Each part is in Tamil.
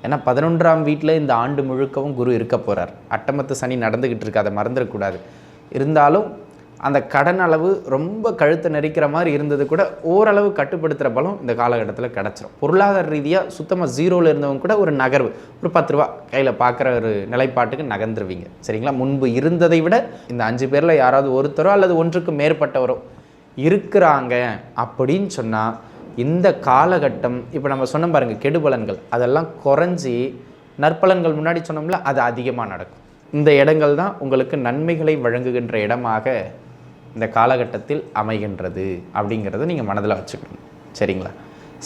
ஏன்னா 11ஆம் வீட்டில் இந்த ஆண்டு முழுக்கவும் குரு இருக்க போகிறார். அட்டமத்து சனி நடந்துக்கிட்டு இருக்கு, அதை மறந்துடக்கூடாது. இருந்தாலும் அந்த கடன் அளவு ரொம்ப கழுத்தை நெரிக்கிற மாதிரி இருந்தது கூட ஓரளவு கட்டுப்படுத்துகிற பலம் இந்த காலகட்டத்தில் கிடச்சிரும். பொருளாதார ரீதியாக சுத்தமாக ஜீரோவில் இருந்தவங்க கூட ஒரு நகர்வு, ஒரு 10 ரூபா கையில் பார்க்குற ஒரு நிலைப்பாட்டுக்கு நகர்ந்துருவீங்க. சரிங்களா? முன்பு இருந்ததை விட இந்த 5 பேரில் யாராவது ஒருத்தரோ அல்லது ஒன்றுக்கு மேற்பட்டவரோ இருக்கிறாங்க அப்படின்னு சொன்னால் இந்த காலகட்டம் இப்போ நம்ம சொன்ன பாருங்கள், கெடுபலன்கள் அதெல்லாம் குறைஞ்சி நற்பலன்கள் முன்னாடி சொன்னோம்ல, அது அதிகமாக நடக்கும். இந்த இடங்கள் தான் உங்களுக்கு நன்மைகளை வழங்குகின்ற இடமாக இந்த காலகட்டத்தில் அமைகின்றது அப்படிங்கிறத நீங்கள் மனதில் வச்சுக்கணும். சரிங்களா?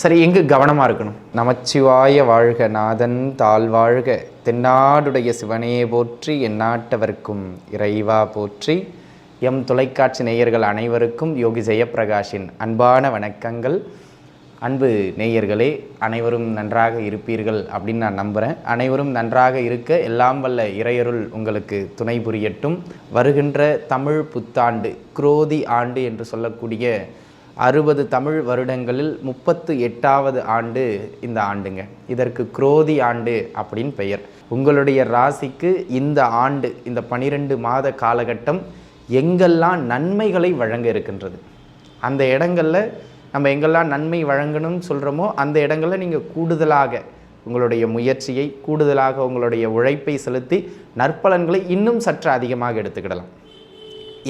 சரி, எங்கே கவனமாக இருக்கணும்? நமச்சிவாய வாழ்க, நாதன் தாழ்வாழ்க, தென்னாடுடைய சிவனே போற்றி, எந்நாட்டவர்க்கும் இறைவா போற்றி. எம் தொலைக்காட்சி நேயர்கள் அனைவருக்கும் யோகி ஜெயப்பிரகாஷின் அன்பான வணக்கங்கள். அன்பு நேயர்களே, அனைவரும் நன்றாக இருப்பீர்கள் அப்படின்னு நான் நம்புகிறேன். அனைவரும் நன்றாக இருக்க எல்லாம் வல்ல இறையருள் உங்களுக்கு துணை புரியட்டும். வருகின்ற தமிழ் புத்தாண்டு, குரோதி ஆண்டு என்று சொல்லக்கூடிய 60 தமிழ் வருடங்களில் 38வது ஆண்டு இந்த ஆண்டுங்க. இதற்கு குரோதி ஆண்டு அப்படின்னு பெயர். உங்களுடைய ராசிக்கு இந்த ஆண்டு, இந்த 12 மாத காலகட்டம் எங்கெல்லாம் நன்மைகளை வழங்க இருக்கின்றது, அந்த இடங்களில் நம்ம எங்கெல்லாம் நன்மை வழங்கணும்னு சொல்கிறோமோ அந்த இடங்களில் நீங்கள் கூடுதலாக உங்களுடைய முயற்சியை, கூடுதலாக உங்களுடைய உழைப்பை செலுத்தி நற்பலன்களை இன்னும் சற்று அதிகமாக எடுத்துக்கிடலாம்.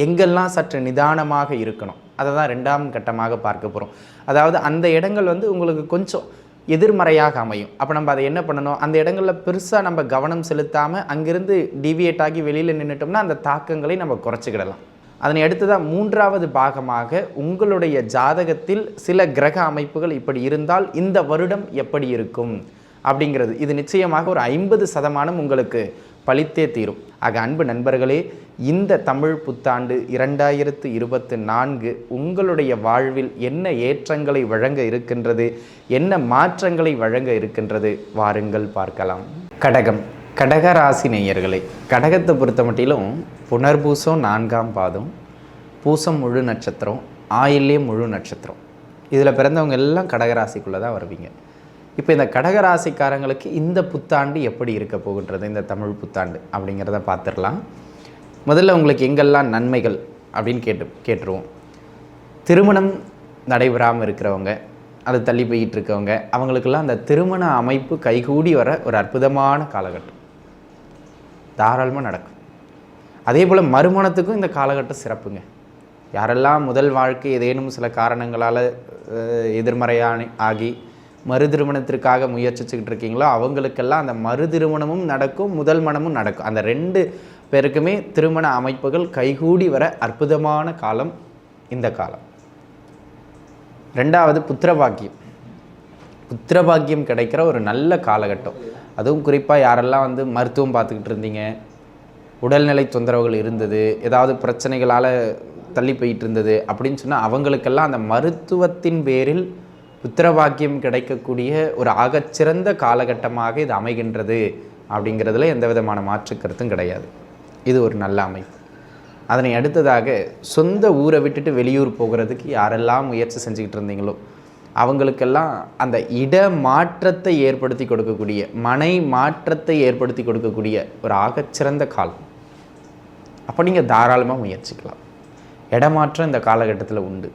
எங்கெல்லாம் சற்று நிதானமாக இருக்கணும், அதை தான் 2ஆம் கட்டமாக பார்க்க போகிறோம். அதாவது அந்த இடங்கள் உங்களுக்கு கொஞ்சம் எதிர்மறையாக அமையும். அப்போ நம்ம அதை என்ன பண்ணணும், அந்த இடங்களில் பெருசாக நம்ம கவனம் செலுத்தாமல் அங்கிருந்து டிவியேட் ஆகி வெளியில் நின்றுட்டோம்னா அந்த தாக்கங்களை நம்ம குறைச்சிக்கிடலாம். அதனை அடுத்ததாக 3வது பாகமாக உங்களுடைய ஜாதகத்தில் சில கிரக அமைப்புகள் இப்படி இருந்தால் இந்த வருடம் எப்படி இருக்கும் அப்படிங்கிறது, இது நிச்சயமாக ஒரு 50% உங்களுக்கு பலித்தே தீரும். ஆக அன்பு நண்பர்களே, இந்த தமிழ் புத்தாண்டு 2024 உங்களுடைய வாழ்வில் என்ன ஏற்றங்களை வழங்க இருக்கின்றது, என்ன மாற்றங்களை வழங்க இருக்கின்றது, வாருங்கள் பார்க்கலாம். கடகம், கடகராசி நேயர்களை, கடகத்தை பொறுத்த மட்டிலும் புனர்பூசம் 4ஆம் பாதம், பூசம் முழு நட்சத்திரம், ஆயில்யே முழு நட்சத்திரம், இதில் பிறந்தவங்க எல்லாம் கடகராசிக்குள்ளே தான் வருவீங்க. இப்போ இந்த கடகராசிக்காரங்களுக்கு இந்த புத்தாண்டு எப்படி இருக்க போகின்றது, இந்த தமிழ் புத்தாண்டு அப்படிங்கிறத பார்த்துடலாம். முதல்ல உங்களுக்கு எங்கெல்லாம் நன்மைகள் அப்படின்னு கேட்டுருவோம். திருமணம் நடைபெறாமல் இருக்கிறவங்க, அது தள்ளி போயிட்டு இருக்கவங்க, அவங்களுக்கெல்லாம் அந்த திருமண அமைப்பு கைகூடி வர ஒரு அற்புதமான காலகட்டம், தாராளமாக நடக்கும். அதே போல் மறுமணத்துக்கும் இந்த காலகட்டம் சிறப்புங்க. யாரெல்லாம் முதல் வாழ்க்கை ஏதேனும் சில காரணங்களால் எதிர்மறையான ஆகி மறு திருமணத்திற்காக முயற்சிச்சுக்கிட்டு இருக்கீங்களோ அவங்களுக்கெல்லாம் அந்த மறு திருமணமும் நடக்கும், முதல் மணமும் நடக்கும். அந்த 2 பேருக்குமே திருமண அமைப்புகள் கைகூடி வர அற்புதமான காலம் இந்த காலம். 2வது புத்திரபாக்கியம், புத்திரபாக்கியம் கிடைக்கிற ஒரு நல்ல காலகட்டம். அதுவும் குறிப்பாக யாரெல்லாம் மருத்துவம் பார்த்துக்கிட்டு இருந்தீங்க, உடல்நிலை தொந்தரவுகள் இருந்தது, ஏதாவது பிரச்சனைகளால் தள்ளி போயிட்டு இருந்தது அப்படின்னு சொன்னால் அவங்களுக்கெல்லாம் அந்த மருத்துவத்தின் பேரில் புத்திரபாக்கியம் கிடைக்கக்கூடிய ஒரு ஆகச்சிறந்த காலகட்டமாக இது அமைகின்றது அப்படிங்கிறதுல எந்த விதமான மாற்று கருத்தும் கிடையாது. இது ஒரு நல்ல அமைப்பு. அதனை அடுத்ததாக சொந்த ஊரை விட்டுட்டு வெளியூர் போகிறதுக்கு யாரெல்லாம் முயற்சி செஞ்சுக்கிட்டு இருந்தீங்களோ அவங்களுக்கெல்லாம் அந்த இட மாற்றத்தை ஏற்படுத்தி கொடுக்கக்கூடிய, மனை மாற்றத்தை ஏற்படுத்தி கொடுக்கக்கூடிய ஒரு ஆகச்சிறந்த காலம். அப்போ நீங்கள் தாராளமாக முயற்சிக்கலாம். இடமாற்றம் இந்த காலகட்டத்தில் உண்டு.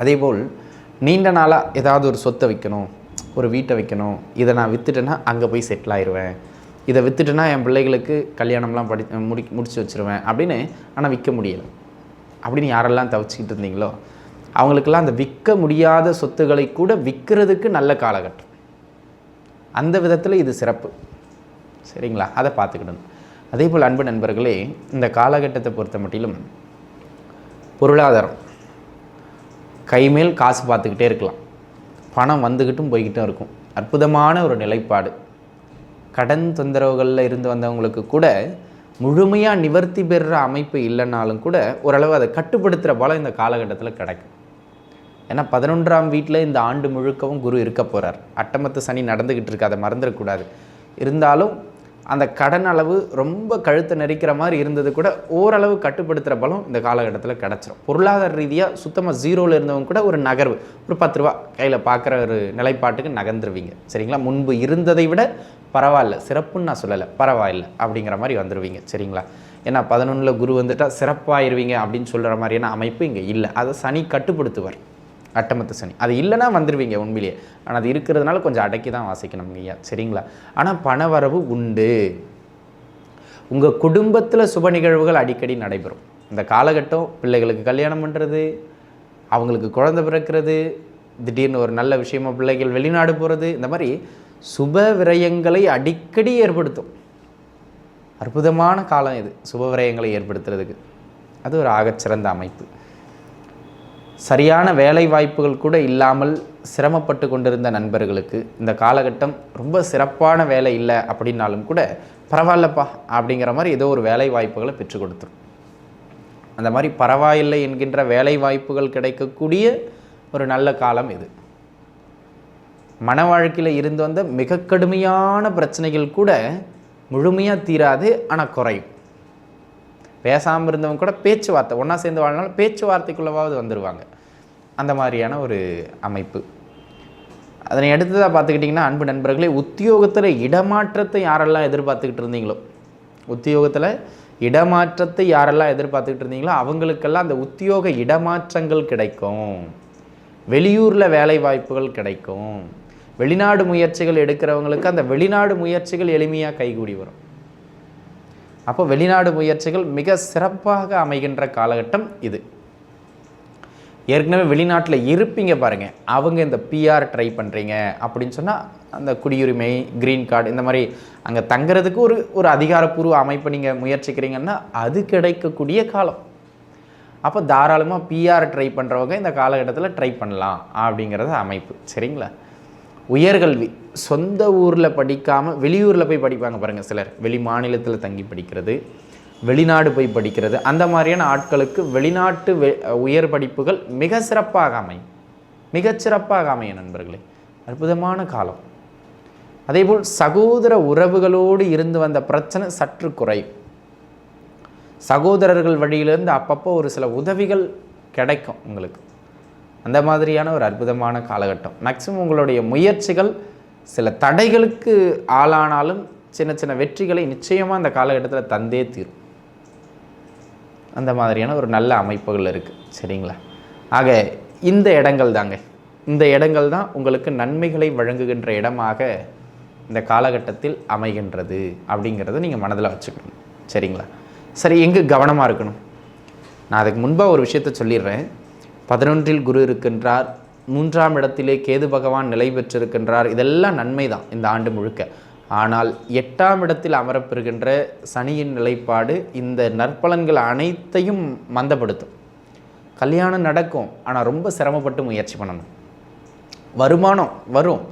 அதேபோல் நீண்ட நாளாக ஏதாவது ஒரு சொத்தை விற்கணும், ஒரு வீட்டை விற்கணும், இதை நான் விற்றுட்டேன்னா அங்கே போய் செட்டில் ஆயிடுவேன், இதை விற்றுட்டேன்னா என் பிள்ளைகளுக்கு கல்யாணம்லாம் முடிச்சு வச்சுருவேன் அப்படின்னு, ஆனால் விற்க முடியலை அப்படின்னு யாரெல்லாம் தவிச்சிக்கிட்டு இருந்தீங்களோ அவங்களுக்கெல்லாம் அந்த விற்க முடியாத சொத்துக்களை கூட விற்கிறதுக்கு நல்ல காலகட்டம். அந்த விதத்தில் இது சிறப்பு. சரிங்களா? அதை பார்த்துக்கிடணும். அதே போல் அன்பு நண்பர்களே, இந்த காலகட்டத்தை பொறுத்த மட்டிலும் பொருளாதாரம் கைமேல் காசு பார்த்துக்கிட்டே இருக்கலாம், பணம் வந்துக்கிட்டும் போய்கிட்டும் இருக்கும். அற்புதமான ஒரு நிலைப்பாடு. கடன் தொந்தரவுகளில் இருந்து வந்தவங்களுக்கு கூட முழுமையாக நிவர்த்தி பெறுற அமைப்பு இல்லைனாலும் கூட ஓரளவு அதை கட்டுப்படுத்துகிற பலம் இந்த காலகட்டத்தில் கிடைக்கும். ஏன்னா 11ஆம் வீட்டில் இந்த ஆண்டு முழுக்கவும் குரு இருக்க போகிறார். அட்டமத்து சனி நடந்துக்கிட்டு இருக்கு, அதை மறந்துடக்கூடாது. இருந்தாலும் அந்த கடன் அளவு ரொம்ப கழுத்தை நெரிக்கிற மாதிரி இருந்தது கூட ஓரளவு கட்டுப்படுத்துகிற பலம் இந்த காலகட்டத்தில் கிடச்சிரும். பொருளாதார ரீதியாக சுத்தமாக ஜீரோவில் இருந்தவங்க கூட ஒரு நகர்வு, ஒரு 10 ரூபா கையில் பார்க்குற ஒரு நிலைப்பாட்டுக்கு நகர்ந்துருவீங்க. சரிங்களா? முன்பு இருந்ததை விட பரவாயில்ல, சிறப்புன்னு நான் சொல்லலை, பரவாயில்லை அப்படிங்கிற மாதிரி வந்துடுவீங்க. சரிங்களா? ஏன்னா 11ல் குரு வந்துட்டால் சிறப்பாயிருவீங்க அப்படின்னு சொல்கிற மாதிரியான அமைப்பு இங்கே இல்லை. அதை சனி கட்டுப்படுத்துவார், அட்டமத்து சனி. அது இல்லைன்னா வந்துடுவீங்க உண்மையிலேயே. ஆனால் அது இருக்கிறதுனால கொஞ்சம் அடக்கி தான் வாசிக்கணும் ஐயா. சரிங்களா? ஆனால் பணவரவு உண்டு. உங்கள் குடும்பத்தில் சுப நிகழ்வுகள் அடிக்கடி நடைபெறும். இந்த காலகட்டம் பிள்ளைகளுக்கு கல்யாணம் பண்ணுறது, அவங்களுக்கு குழந்தை பிறக்கிறது, திடீர்னு ஒரு நல்ல விஷயமா பிள்ளைகள் வெளிநாடு போகிறது, இந்த மாதிரி சுப விரயங்களை அடிக்கடி ஏற்படுத்தும். அற்புதமான காலம் இது சுப விரயங்களை ஏற்படுத்துறதுக்கு. அது ஒரு ஆகச்சிறந்த அமைப்பு. சரியான வேலை வாய்ப்புகள் கூட இல்லாமல் சிரமப்பட்டு கொண்டிருந்த நண்பர்களுக்கு இந்த காலகட்டம் ரொம்ப சிறப்பான வேலை இல்லை அப்படின்னாலும் கூட பரவாயில்லப்பா அப்படிங்கிற மாதிரி ஏதோ ஒரு வேலை வாய்ப்புகளை பெற்றுக் கொடுத்துரும். அந்த மாதிரி பரவாயில்லை என்கின்ற வேலை வாய்ப்புகள் கிடைக்கக்கூடிய ஒரு நல்ல காலம் இது. மன வாழ்க்கையில் இருந்து வந்த மிக கடுமையான பிரச்சனைகள் கூட முழுமையாக தீராது, ஆனால் குறையும். பேசாமல் இருந்தவங்க கூட பேச்சுவார்த்தை, ஒன்றா சேர்ந்து வாழ்னாலும் பேச்சுவார்த்தைக்குள்ளவாவது வந்துடுவாங்க. அந்த மாதிரியான ஒரு அமைப்பு. அதனை அடுத்ததாக பார்த்துக்கிட்டிங்கன்னா அன்பு நண்பர்களே, உத்தியோகத்தில் இடமாற்றத்தை யாரெல்லாம் எதிர்பார்த்துக்கிட்டு இருந்தீங்களோ, உத்தியோகத்தில் இடமாற்றத்தை யாரெல்லாம் எதிர்பார்த்துக்கிட்டு இருந்தீங்களோ அவங்களுக்கெல்லாம் அந்த உத்தியோக இடமாற்றங்கள் கிடைக்கும். வெளியூரில் வேலை வாய்ப்புகள் கிடைக்கும். வெளிநாடு முயற்சிகள் எடுக்கிறவங்களுக்கு அந்த வெளிநாடு முயற்சிகள் எளிமையாக கைகூடி வரும். அப்போ வெளிநாடு முயற்சிகள் மிக சிறப்பாக அமைகின்ற காலகட்டம் இது. ஏற்கனவே வெளிநாட்டில் இருப்பீங்க பாருங்கள், அவங்க இந்த பிஆர் ட்ரை பண்ணுறீங்க அப்படின்னு சொன்னால் அந்த குடியுரிமை, க்ரீன் கார்டு, இந்த மாதிரி அங்கே தங்குறதுக்கு ஒரு அதிகாரப்பூர்வ அமைப்பை நீங்கள் முயற்சிக்கிறீங்கன்னா அது கிடைக்கக்கூடிய காலம். அப்போ தாராளமாக பிஆர் ட்ரை பண்ணுறவங்க இந்த காலகட்டத்தில் ட்ரை பண்ணலாம் அப்படிங்கிறது அமைப்பு. சரிங்களா? உயர்கல்வி சொந்த ஊரில் படிக்காமல் வெளியூரில் போய் படிப்பாங்க பாருங்கள் சிலர், வெளி மாநிலத்தில் தங்கி படிக்கிறது, வெளிநாடு போய் படிக்கிறது, அந்த மாதிரியான ஆட்களுக்கு வெளிநாட்டு உயர் படிப்புகள் மிக சிறப்பாக அமையும். மிகச்சிறப்பாக அமையும் நண்பர்களே. அற்புதமான காலம். அதேபோல் சகோதர உறவுகளோடு இருந்து வந்த பிரச்சனை சற்று குறையும். சகோதரர்கள் வழியிலிருந்து அப்பப்போ ஒரு சில உதவிகள் கிடைக்கும் உங்களுக்கு. அந்த மாதிரியான ஒரு அற்புதமான காலகட்டம். மேக்சிமம் உங்களுடைய முயற்சிகள் சில தடைகளுக்கு ஆளானாலும் சின்ன சின்ன வெற்றிகளை நிச்சயமாக அந்த காலகட்டத்தில் தந்தே தீரும். அந்த மாதிரியான ஒரு நல்ல அமைப்புகள் இருக்குது. சரிங்களா? ஆக இந்த இடங்கள் தாங்க, இந்த இடங்கள் தான் உங்களுக்கு நன்மைகளை வழங்குகின்ற இடமாக இந்த காலகட்டத்தில் அமைகின்றது அப்படிங்கிறத நீங்கள் மனதில் வச்சுக்கணும். சரிங்களா? சரி, எங்கே கவனமாக இருக்கணும்? நான் அதுக்கு முன்பாக ஒரு விஷயத்தை சொல்லிடுறேன். 11ல் குரு இருக்கின்றார், 3ஆம் இடத்திலே கேது பகவான் நிலை பெற்றிருக்கின்றார். இதெல்லாம் நன்மை தான் இந்த ஆண்டு முழுக்க. ஆனால் 8ஆம் இடத்தில் அமரப்பெறுகின்ற சனியின் நிலைப்பாடு இந்த நற்பலன்கள் அனைத்தையும் மந்தப்படுத்தும். கல்யாணம் நடக்கும், ஆனால் ரொம்ப சிரமப்பட்டு முயற்சி பண்ணணும். வருமானம் வரும்,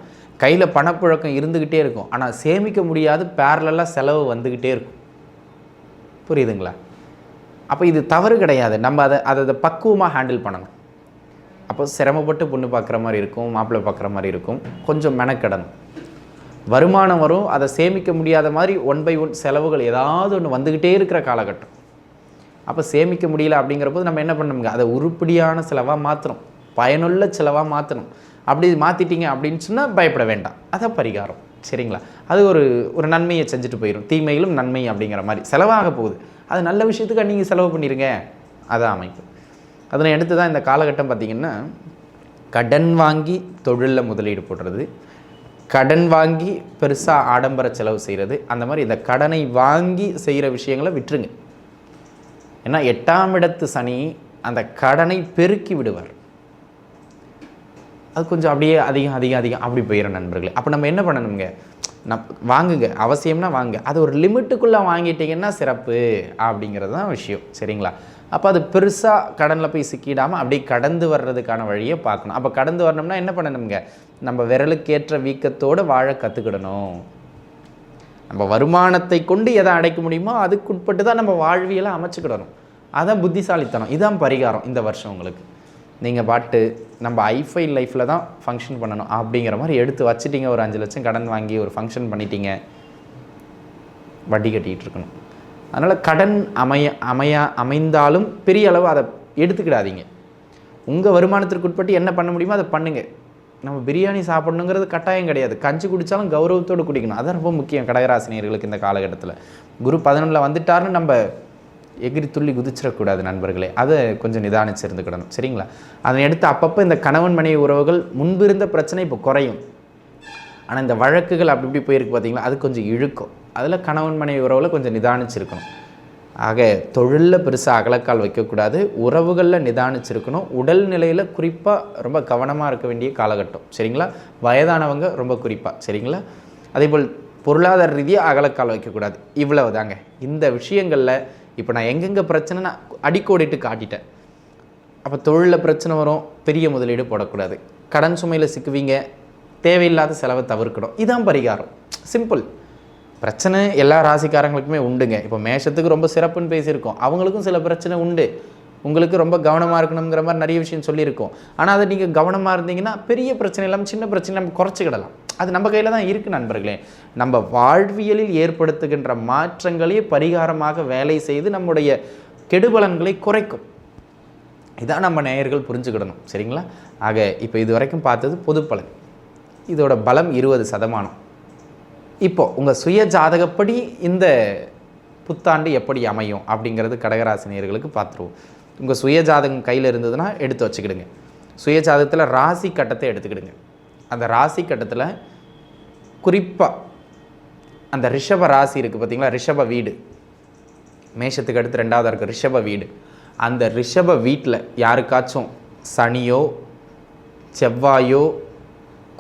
கையில் பணப்புழக்கம் இருந்துக்கிட்டே இருக்கும், ஆனால் சேமிக்க முடியாது, பேரலாக செலவு வந்துக்கிட்டே இருக்கும். புரியுதுங்களா? அப்போ இது தவறு கிடையாது. நம்ம அதை பக்குவமாக ஹேண்டில் பண்ணணும். அப்போ சிரமப்பட்டு பொண்ணு பார்க்குற மாதிரி இருக்கும், மாப்பிள்ளை பார்க்குற மாதிரி இருக்கும், கொஞ்சம் மெனக்கெடணும். வருமானம் வரும், அதை சேமிக்க முடியாத மாதிரி 1 by 1 செலவுகள் ஏதாவது ஒன்று வந்துக்கிட்டே இருக்கிற காலகட்டம். அப்போ சேமிக்க முடியல அப்படிங்கிறபோது நம்ம என்ன பண்ணணுங்க, அதை உருப்படியான செலவாக மாற்றணும், பயனுள்ள செலவாக மாற்றணும். அப்படி மாற்றிட்டீங்க அப்படின்னு சொன்னால் பயப்பட வேண்டாம், அதான் பரிகாரம். சரிங்களா? அது ஒரு நன்மையை செஞ்சுட்டு போயிடும். தீமையிலும் நன்மை அப்படிங்கிற மாதிரி செலவாக போகுது, அது நல்ல விஷயத்துக்கு நீங்கள் செலவு பண்ணிடுங்க, அதான் அமைப்பு. அதனை அடுத்து தான் இந்த காலகட்டம் பார்த்திங்கன்னா கடன் வாங்கி தொழிலில் முதலீடு போடுறது, கடன் வாங்கி பெருசாக ஆடம்பர செலவு செய்கிறது, அந்த மாதிரி இந்த கடனை வாங்கி செய்கிற விஷயங்களை விட்டுருங்க. ஏன்னா 8ஆம் இடத்து சனி அந்த கடனை பெருக்கி விடுவார். அது கொஞ்சம் அப்படியே அதிகம் அப்படி போயிடும் நண்பர்களே. அப்போ நம்ம என்ன பண்ணணுங்க, வாங்குங்க, அவசியம்னா வாங்க, அது ஒரு லிமிட்டுக்குள்ளே வாங்கிட்டீங்கன்னா சிறப்பு அப்படிங்கிறது தான் விஷயம். சரிங்களா? அப்போ அது பெருசாக கடனில் போய் சிக்கிடாமல் அப்படியே கடந்து வர்றதுக்கான வழியை பார்க்கணும். அப்போ கடந்து வரணும்னா என்ன பண்ணணுங்க, நம்ம விரலுக்கேற்ற வீக்கத்தோடு வாழ கற்றுக்கிடணும். நம்ம வருமானத்தை கொண்டு எதை அடைக்க முடியுமோ அதுக்குட்பட்டு தான் நம்ம வாழ்வியலை அமைச்சுக்கிடணும். அதான் புத்திசாலித்தனம், இதுதான் பரிகாரம் இந்த வருஷம் உங்களுக்கு. நீங்கள் பாட்டு நம்ம ஐஃபை லைஃப்பில் தான் ஃபங்க்ஷன் பண்ணணும் அப்படிங்கிற மாதிரி எடுத்து வச்சுட்டிங்க. ஒரு 5 லட்சம் கடன் வாங்கி ஒரு ஃபங்க்ஷன் பண்ணிட்டீங்க, வட்டி கட்டிகிட்டு இருக்கணும். அதனால் கடன் அமைந்தாலும் பெரிய அளவு அதை எடுத்துக்கிடாதீங்க. உங்கள் வருமானத்திற்கு உட்பட்டு என்ன பண்ண முடியுமோ அதை பண்ணுங்கள். நம்ம பிரியாணி சாப்பிடணுங்கிறது கட்டாயம் கிடையாது. கஞ்சி குடித்தாலும் கௌரவத்தோடு குடிக்கணும். அதான் ரொம்ப முக்கியம் கடகராசினியர்களுக்கு இந்த காலகட்டத்தில். குரு 11 வந்துட்டாருன்னு நம்ம எகிரி துள்ளி குதிச்சிடக்கூடாது நண்பர்களே. அதை கொஞ்சம் நிதானிச்சு இருந்துக்கிடணும், சரிங்களா? அதனை எடுத்து அப்பப்போ இந்த கணவன் மனைவி உறவுகள் முன்பு இருந்த பிரச்சனை இப்போ குறையும். ஆனால் இந்த வழக்குகள் அப்படி இப்படி போயிருக்கு பார்த்தீங்களா, அது கொஞ்சம் இழுக்கும். அதில் கணவன் மனைவி உறவில் கொஞ்சம் நிதானிச்சிருக்கணும். ஆக தொழிலில் பெருசாக அகலக்கால் வைக்கக்கூடாது, உறவுகளில் நிதானிச்சிருக்கணும். உடல் நிலையில் குறிப்பாக ரொம்ப கவனமாக இருக்க வேண்டிய காலகட்டம், சரிங்களா? வயதானவங்க ரொம்ப குறிப்பாக, சரிங்களா? அதேபோல் பொருளாதார ரீதியாக அகலக்கால் வைக்கக்கூடாது. இவ்வளவு தாங்க. இந்த விஷயங்களில் இப்போ நான் எங்கெங்கே பிரச்சனை நான் அடிக்கோடிட்டு காட்டிட்டேன். அப்போ தொழிலில் பிரச்சனை வரும், பெரிய முதலீடு போடக்கூடாது. கடன் சுமையில் சிக்குவீங்க, தேவையில்லாத செலவை தவிர்க்கணும். இதுதான் பரிகாரம், சிம்பிள். பிரச்சனை எல்லா ராசிக்காரங்களுக்குமே உண்டுங்க. இப்போ மேஷத்துக்கு ரொம்ப சிறப்புன்னு பேசியிருக்கோம், அவங்களுக்கும் சில பிரச்சனை உண்டு. உங்களுக்கு ரொம்ப கவனமாக இருக்கணுங்கிற மாதிரி நிறைய விஷயம் சொல்லியிருக்கோம். ஆனால் அதை நீங்கள் கவனமாக இருந்தீங்கன்னா பெரிய பிரச்சனை இல்லாமல் சின்ன பிரச்சனை நம்ம குறைச்சிக்கிடலாம். அது நம்ம கையில் தான் இருக்குது நண்பர்களே. நம்ம வாழ்வியலில் ஏற்படுத்துகின்ற மாற்றங்களே பரிகாரமாக வேலை செய்து நம்முடைய கெடுபலன்களை குறைக்கும். இதான் நம்ம நேயர்கள் புரிஞ்சுக்கிடணும், சரிங்களா? ஆக இப்போ இது வரைக்கும் பார்த்தது பொது பலன். இதோட பலம் 20%. இப்போது உங்கள் சுய ஜாதகப்படி இந்த புத்தாண்டு எப்படி அமையும் அப்படிங்கிறது கடகராசினியர்களுக்கு பார்த்துருவோம். உங்கள் சுய ஜாதகம் கையில் இருந்ததுன்னா எடுத்து வச்சுக்கிடுங்க. சுய ஜாதகத்தில் ராசி கட்டத்தை எடுத்துக்கிடுங்க. அந்த ராசி கட்டத்தில் குறிப்பாக அந்த ரிஷப ராசி இருக்குது பார்த்தீங்களா, ரிஷப வீடு, மேஷத்துக்கு அடுத்து 2வது இருக்குது ரிஷப வீடு. அந்த ரிஷப வீட்டில் யாருக்காச்சும் சனியோ செவ்வாயோ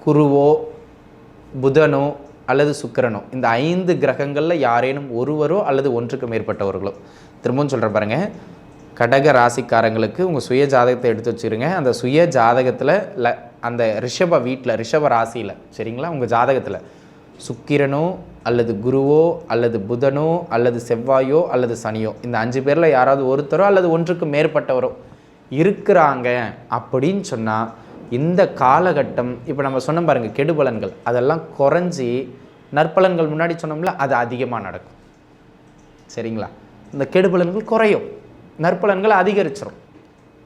குருவோ புதனோ அல்லது சுக்கிரனோ, இந்த 5 கிரகங்களில் யாரேனும் ஒருவரோ அல்லது ஒன்றுக்கு மேற்பட்டவர்களோ, திரும்பவும் சொல்கிறேன் பாருங்கள், கடக ராசிக்காரங்களுக்கு உங்கள் சுய ஜாதகத்தை எடுத்து வச்சுருங்க. அந்த சுய ஜாதகத்தில் அந்த ரிஷப வீட்டில் ரிஷப ராசியில், சரிங்களா, உங்கள் ஜாதகத்தில் சுக்கிரனோ அல்லது குருவோ அல்லது புதனோ அல்லது செவ்வாயோ அல்லது சனியோ, இந்த 5 பேரில் யாராவது ஒருத்தரோ அல்லது ஒன்றுக்கு மேற்பட்டவரோ இருக்கிறாங்க அப்படின்னு சொன்னால் இந்த காலகட்டம் இப்போ நம்ம சொன்ன பாருங்கள் கெடுபலன்கள் அதெல்லாம் குறைஞ்சி நற்பலன்கள் முன்னாடி சொன்னோம்ல அது அதிகமாக நடக்கும், சரிங்களா? இந்த கெடுபலன்கள் குறையும், நற்பலன்கள் அதிகரிச்சிடும்.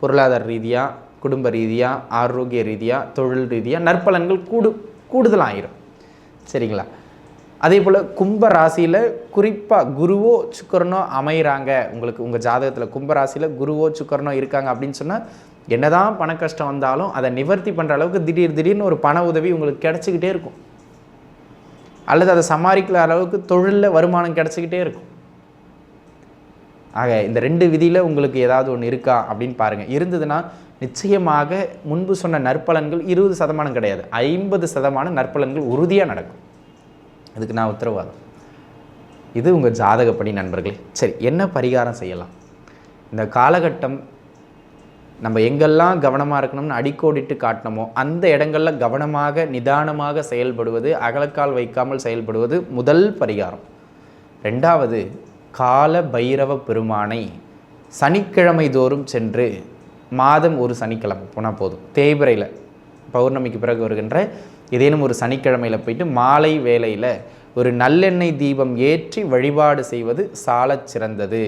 பொருளாதார ரீதியாக, குடும்ப ரீதியாக, ஆரோக்கிய ரீதியாக, தொழில் ரீதியாக நற்பலன்கள் கூடுதலாகிடும், சரிங்களா? அதே போல் கும்ப ராசியில் குறிப்பாக குருவோ சுக்கரனோ அமைகிறாங்க. உங்களுக்கு உங்கள் ஜாதகத்தில் கும்ப ராசியில் குருவோ சுக்கரனோ இருக்காங்க அப்படின்னு சொன்னால் என்னதான் பண கஷ்டம் வந்தாலும் அதை நிவர்த்தி பண்ணுற அளவுக்கு திடீர்னு ஒரு பண உதவி உங்களுக்கு கிடச்சிக்கிட்டே இருக்கும், அல்லது அதை சமாளிக்கிற அளவுக்கு தொழிலில் வருமானம் கிடச்சிக்கிட்டே இருக்கும். ஆக இந்த 2 விதியில் உங்களுக்கு ஏதாவது ஒன்று இருக்கா அப்படின்னு பாருங்கள். இருந்ததுன்னா நிச்சயமாக முன்பு சொன்ன நற்பலன்கள் 20% கிடையாது, 50% நற்பலன்கள் உறுதியாக நடக்கும். அதுக்கு நான் உத்தரவாதம். இது உங்கள் ஜாதகப்படி நண்பர்களே. சரி, என்ன பரிகாரம் செய்யலாம்? இந்த காலகட்டம் நம்ம எங்கெல்லாம் கவனமாக இருக்கணும்னு அடிக்கோடிட்டு காட்டினோமோ அந்த இடங்களில் கவனமாக நிதானமாக செயல்படுவது, அகலக்கால் வைக்காமல் செயல்படுவது முதல் பரிகாரம். 2வது, கால பைரவ பெருமானை சனிக்கிழமை தோறும் சென்று மாதம் ஒரு சனிக்கிழமை போனால் போதும், தேய்பிரையில் பௌர்ணமிக்கு பிறகு வருகின்ற ஏதேனும் ஒரு சனிக்கிழமையில் போயிட்டு மாலை வேளையில் ஒரு நல்லெண்ணெய் தீபம் ஏற்றி வழிபாடு செய்வது சாலச் சிறந்தது.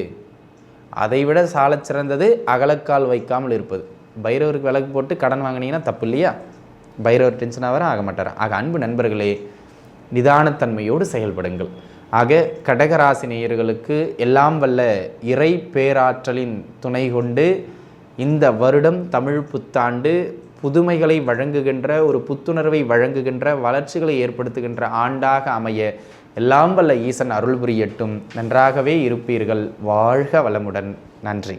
அதைவிட சாலச் சிறந்தது அகலக்கால் வைக்காமல் இருப்பது. பைரவருக்கு விளக்கு போட்டு கடன் வாங்கினீங்கன்னா தப்பு இல்லையா? பைரவர் டென்ஷனாக வர ஆக மாட்டார். ஆக அன்பு நண்பர்களே, நிதானத்தன்மையோடு செயல்படுங்கள். ஆக கடகராசி நேயர்களுக்கு எல்லாம் வல்ல இறை பேராற்றலின் துணை கொண்டு இந்த வருடம் தமிழ் புத்தாண்டு புதுமைகளை வழங்குகின்ற, ஒரு புத்துணர்வை வழங்குகின்ற, வளர்ச்சிகளை ஏற்படுத்துகின்ற ஆண்டாக அமைய எல்லாம் வல்ல ஈசன் அருள் புரியட்டும். நன்றாகவே இருப்பீர்கள். வாழ்க வளமுடன். நன்றி.